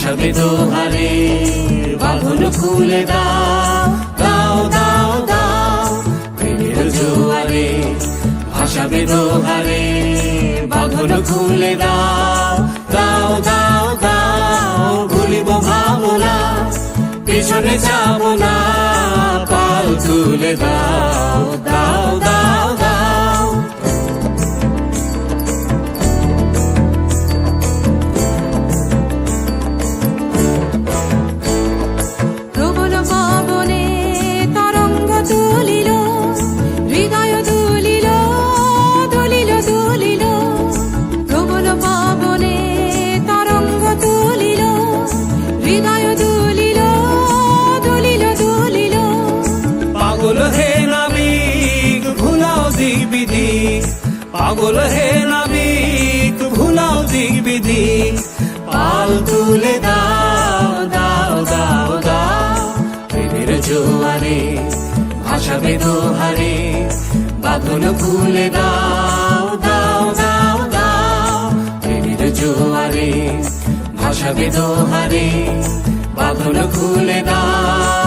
ভাসাবে দোহারে, বাঁধন খুলে দাও, দাও দাও দাও প্রেমের জোয়ারে। ভাসাবে দোহারে, বাঁধন খুলে দাও, দাও দাও দাও ভুলিব ভাবনা, পিছনে যাব না, পাল তুলে দাও, দাও দাও দাও। প্রবল পবনে তরঙ্গ তুলিল, হৃদয় দুলিল, দুলিল দুলিল। প্রবল পবনে তরঙ্গ তুলিল, হৃদয় দুলিল, দুলিল দুলিল। পাগল হে নাবিক ভুলাও দিক বিদিক, পাগল হে নাবিক ভুলাও দিক বিদিক। পাল তুলে দাও, দাও দাও দাও প্রেমের জোয়ারে। ভাসাবে দোহারে, বাঁধন খুলে দাও, দাও দাও দাও প্রেমের জোয়ারে। ভাসাবে দোহারে, বাঁধন খুলে দাও।